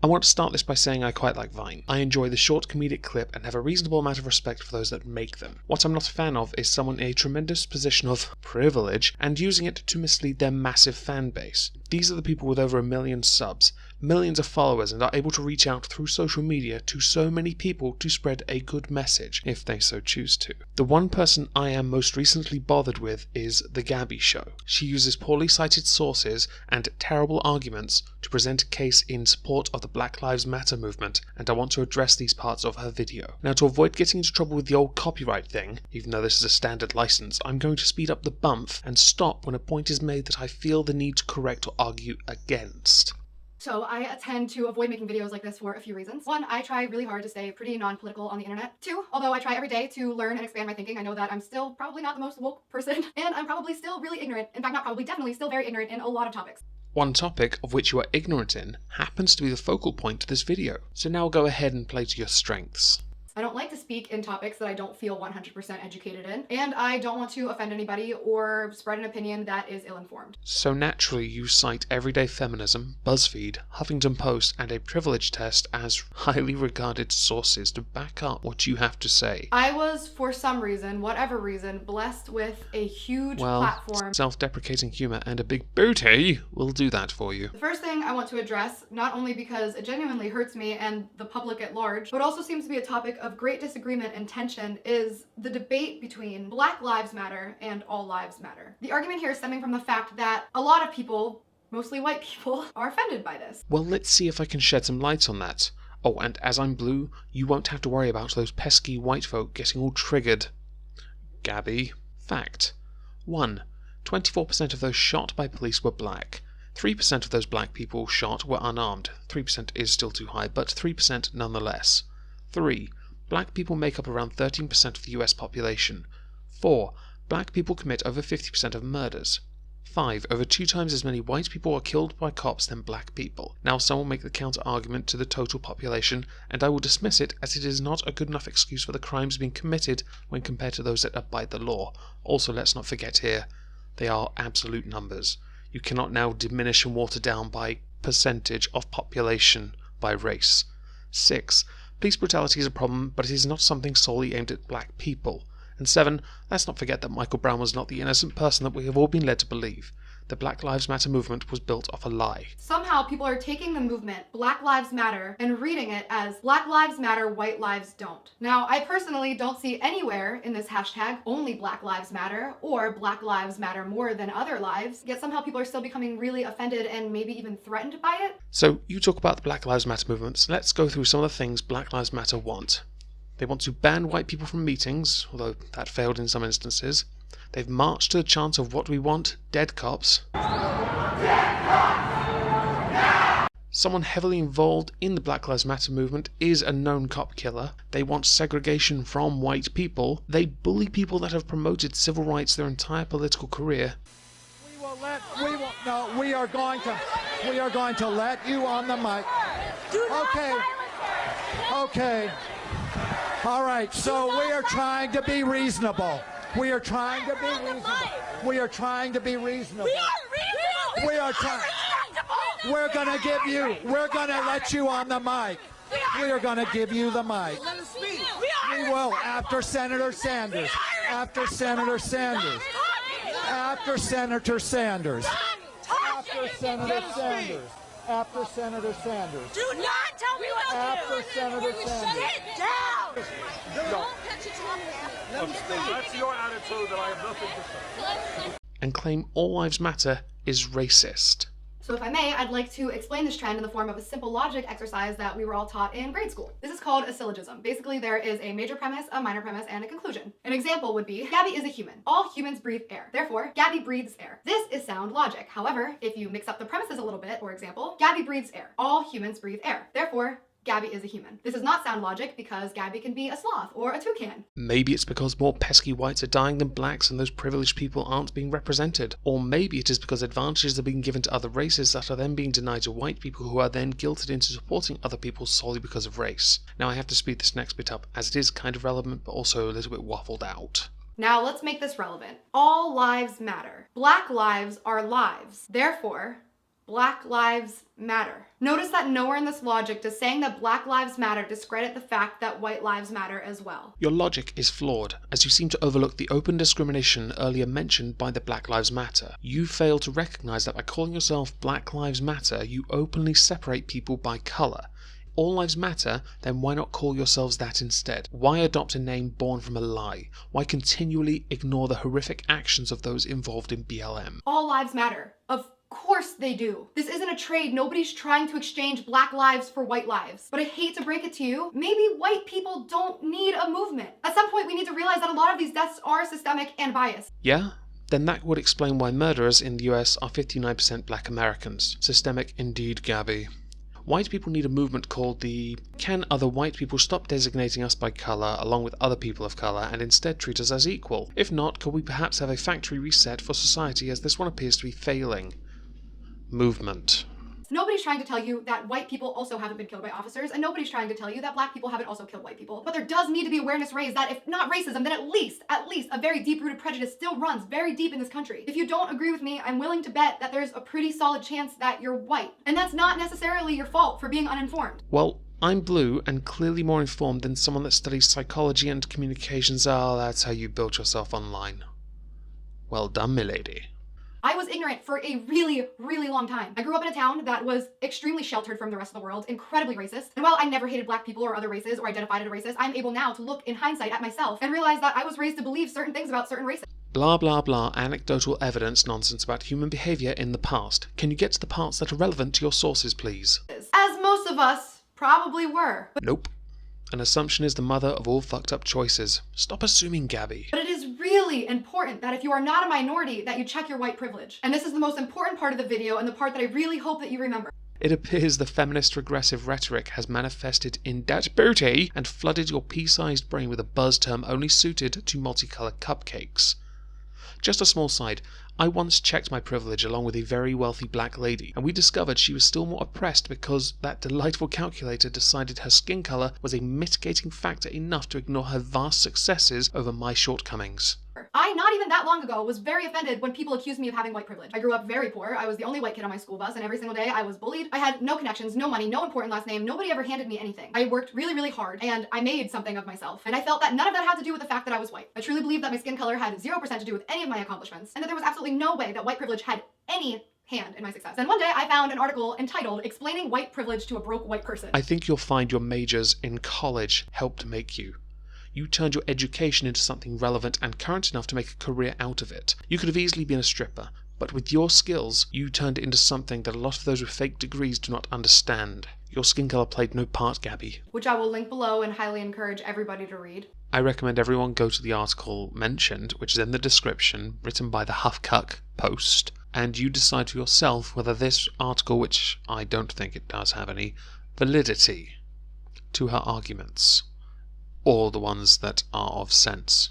I want to start this by saying I quite like Vine. I enjoy the short comedic clip and have a reasonable amount of respect for those that make them. What I'm not a fan of is someone in a tremendous position of privilege and using it to mislead their massive fan base. These are the people with over 1 million subs, millions of followers, and are able to reach out through social media to so many people to spread a good message, if they so choose to. The one person I am most recently bothered with is the Gabbie Show. She uses poorly cited sources and terrible arguments to present a case in support of the Black Lives Matter movement, and I want to address these parts of her video. Now, to avoid getting into trouble with the old copyright thing, even though this is a standard license, I'm going to speed up the bump and stop when a point is made that I feel the need to correct or argue against. So I tend to avoid making videos like this for a few reasons. One, I try really hard to stay pretty non-political on the internet. Two, although I try every day to learn and expand my thinking, I know that I'm still probably not the most woke person, and I'm probably still really ignorant. In fact, not probably, definitely still very ignorant in a lot of topics. One topic of which you are ignorant in happens to be the focal point of this video, so now go ahead and play to your strengths. I don't like to speak in topics that I don't feel 100% educated in, and I don't want to offend anybody or spread an opinion that is ill-informed. So naturally you cite Everyday Feminism, BuzzFeed, Huffington Post, and a privilege test as highly regarded sources to back up what you have to say. I was, for some reason, whatever reason, blessed with a huge platform. Self-deprecating humor and a big booty will do that for you. The first thing I want to address, not only because it genuinely hurts me and the public at large, but also seems to be a topic of great disagreement and tension, is the debate between Black Lives Matter and All Lives Matter. The argument here is stemming from the fact that a lot of people, mostly white people, are offended by this. Well, let's see if I can shed some light on that. Oh, and as I'm blue, you won't have to worry about those pesky white folk getting all triggered. Gabbie. Fact. 1. 24% of those shot by police were black. 3% of those black people shot were unarmed. 3% is still too high, but 3% nonetheless. 3. Black people make up around 13% of the US population. 4. Black people commit over 50% of murders. 5. Over 2 times as many white people are killed by cops than black people. Now some will make the counter-argument to the total population, and I will dismiss it as it is not a good enough excuse for the crimes being committed when compared to those that abide the law. Also, let's not forget here, they are absolute numbers. You cannot now diminish and water down by percentage of population by race. 6. Police brutality is a problem, but it is not something solely aimed at black people. And 7, let's not forget that Michael Brown was not the innocent person that we have all been led to believe. The Black Lives Matter movement was built off a lie. Somehow people are taking the movement Black Lives Matter and reading it as Black Lives Matter, White Lives Don't. Now, I personally don't see anywhere in this hashtag only Black Lives Matter or Black Lives Matter more than other lives, yet somehow people are still becoming really offended and maybe even threatened by it. So, you talk about the Black Lives Matter movement, so let's go through some of the things Black Lives Matter want. They want to ban white people from meetings, although that failed in some instances. They've marched to the chant of what we want, dead cops. Dead cops! Yeah! Someone heavily involved in the Black Lives Matter movement is a known cop killer. They want segregation from white people. They bully people that have promoted civil rights their entire political career. We are going to let you on the mic. Okay. All right, so we are trying to be reasonable. We are trying to be reasonable. We are trying to be reasonable. We are trying. We're going to let you on the mic. We are going to give you the mic. We will, after Senator Sanders. After Senator Sanders. After Senator Sanders. After Senator Sanders. After Senator Sanders. Do not tell me what to do. After Senator Sanders. Sit down. Don't catch it on me. That's your attitude that I have nothing to say. And claim all lives matter is racist. So if I may, I'd like to explain this trend in the form of a simple logic exercise that we were all taught in grade school. This is called a syllogism. Basically, there is a major premise, a minor premise, and a conclusion. An example would be, Gabbie is a human. All humans breathe air. Therefore, Gabbie breathes air. This is sound logic. However, if you mix up the premises a little bit, for example, Gabbie breathes air. All humans breathe air. Therefore, Gabbie is a human. This is not sound logic because Gabbie can be a sloth or a toucan. Maybe it's because more pesky whites are dying than blacks and those privileged people aren't being represented. Or maybe it is because advantages are being given to other races that are then being denied to white people who are then guilted into supporting other people solely because of race. Now I have to speed this next bit up as it is kind of relevant but also a little bit waffled out. Now let's make this relevant. All lives matter. Black lives are lives. Therefore, Black Lives Matter. Notice that nowhere in this logic does saying that Black Lives Matter discredit the fact that white lives matter as well. Your logic is flawed, as you seem to overlook the open discrimination earlier mentioned by the Black Lives Matter. You fail to recognize that by calling yourself Black Lives Matter, you openly separate people by color. All lives matter, then why not call yourselves that instead? Why adopt a name born from a lie? Why continually ignore the horrific actions of those involved in BLM? All lives matter. Of course they do. This isn't a trade. Nobody's trying to exchange black lives for white lives. But I hate to break it to you, maybe white people don't need a movement. At some point we need to realize that a lot of these deaths are systemic and biased. Yeah? Then that would explain why murderers in the US are 59% black Americans. Systemic indeed, Gabbie. White people need a movement called the "Can other white people stop designating us by colour along with other people of colour and instead treat us as equal? If not, could we perhaps have a factory reset for society as this one appears to be failing?" Movement. Nobody's trying to tell you that white people also haven't been killed by officers, and nobody's trying to tell you that black people haven't also killed white people. But there does need to be awareness raised that if not racism, then at least a very deep-rooted prejudice still runs very deep in this country. If you don't agree with me, I'm willing to bet that there's a pretty solid chance that you're white. And that's not necessarily your fault for being uninformed. Well, I'm blue and clearly more informed than someone that studies psychology and communications. Ah, that's how you built yourself online. Well done, milady. I was ignorant for a really, really long time. I grew up in a town that was extremely sheltered from the rest of the world, incredibly racist. And while I never hated black people or other races or identified as a racist, I'm able now to look in hindsight at myself and realize that I was raised to believe certain things about certain races. Blah blah blah anecdotal evidence nonsense about human behaviour in the past. Can you get to the parts that are relevant to your sources, please? As most of us probably were. Nope. An assumption is the mother of all fucked up choices. Stop assuming, Gabbie. But it is really important that if you are not a minority, that you check your white privilege. And this is the most important part of the video and the part that I really hope that you remember. It appears the feminist regressive rhetoric has manifested in that booty and flooded your pea-sized brain with a buzz term only suited to multicoloured cupcakes. Just a small side, I once checked my privilege along with a very wealthy black lady, and we discovered she was still more oppressed because that delightful calculator decided her skin colour was a mitigating factor enough to ignore her vast successes over my shortcomings. I, not even that long ago, was very offended when people accused me of having white privilege. I grew up very poor. I was the only white kid on my school bus, and every single day I was bullied. I had no connections, no money, no important last name. Nobody ever handed me anything. I worked really, really hard, and I made something of myself. And I felt that none of that had to do with the fact that I was white. I truly believe that my skin color had 0% to do with any of my accomplishments, and that there was absolutely no way that white privilege had any hand in my success. Then one day I found an article entitled "Explaining White Privilege to a Broke White Person." I think you'll find your majors in college helped make you. You turned your education into something relevant and current enough to make a career out of it. You could have easily been a stripper, but with your skills, you turned it into something that a lot of those with fake degrees do not understand. Your skin colour played no part, Gabbie. Which I will link below and highly encourage everybody to read. I recommend everyone go to the article mentioned, which is in the description, written by the Huffcuck Post, and you decide for yourself whether this article, which I don't think it does have any validity to her arguments, or the ones that are of sense,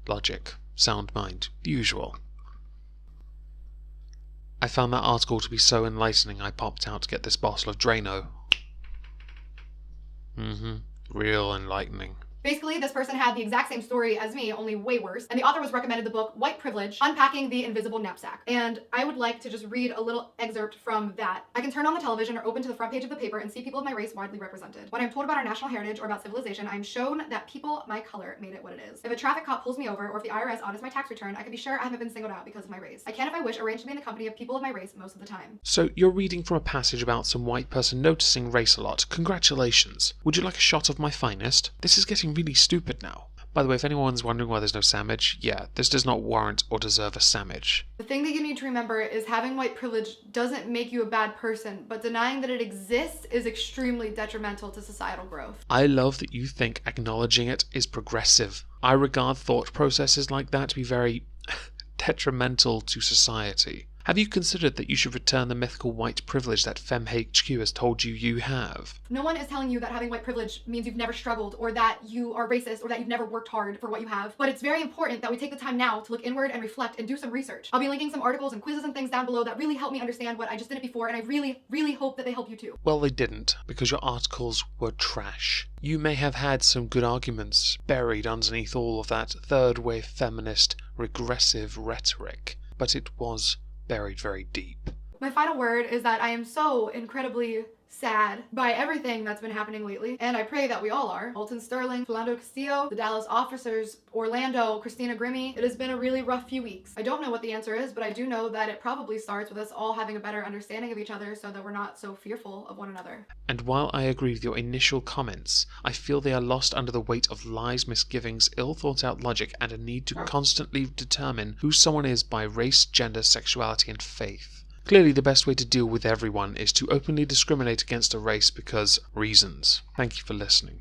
logic, sound mind, the usual. I found that article to be so enlightening I popped out to get this bottle of Drano. Real enlightening. Basically, this person had the exact same story as me, only way worse, and the author was recommended the book White Privilege, Unpacking the Invisible Knapsack. And I would like to just read a little excerpt from that. I can turn on the television or open to the front page of the paper and see people of my race widely represented. When I'm told about our national heritage or about civilization, I'm shown that people my color made it what it is. If a traffic cop pulls me over, or if the IRS audits my tax return, I can be sure I haven't been singled out because of my race. I can, if I wish, arrange to be in the company of people of my race most of the time. So you're reading from a passage about some white person noticing race a lot. Congratulations. Would you like a shot of my finest? This is getting really stupid now. By the way, if anyone's wondering why there's no sandwich, yeah, this does not warrant or deserve a sandwich. The thing that you need to remember is having white privilege doesn't make you a bad person, but denying that it exists is extremely detrimental to societal growth. I love that you think acknowledging it is progressive. I regard thought processes like that to be very detrimental to society. Have you considered that you should return the mythical white privilege that FemHQ has told you you have? No one is telling you that having white privilege means you've never struggled, or that you are racist, or that you've never worked hard for what you have. But it's very important that we take the time now to look inward and reflect and do some research. I'll be linking some articles and quizzes and things down below that really help me understand what I just didn't before, and I really, really hope that they help you too. Well, they didn't, because your articles were trash. You may have had some good arguments buried underneath all of that third-wave feminist regressive rhetoric, but it was buried very deep. My final word is that I am so incredibly sad by everything that's been happening lately, and I pray that we all are. Alton Sterling, Philando Castillo, the Dallas officers, Orlando, Christina Grimmie. It has been a really rough few weeks. I don't know what the answer is, but I do know that it probably starts with us all having a better understanding of each other so that we're not so fearful of one another. And while I agree with your initial comments, I feel they are lost under the weight of lies, misgivings, ill thought out logic, and a need to constantly determine who someone is by race, gender, sexuality, and faith. Clearly, the best way to deal with everyone is to openly discriminate against a race because reasons. Thank you for listening.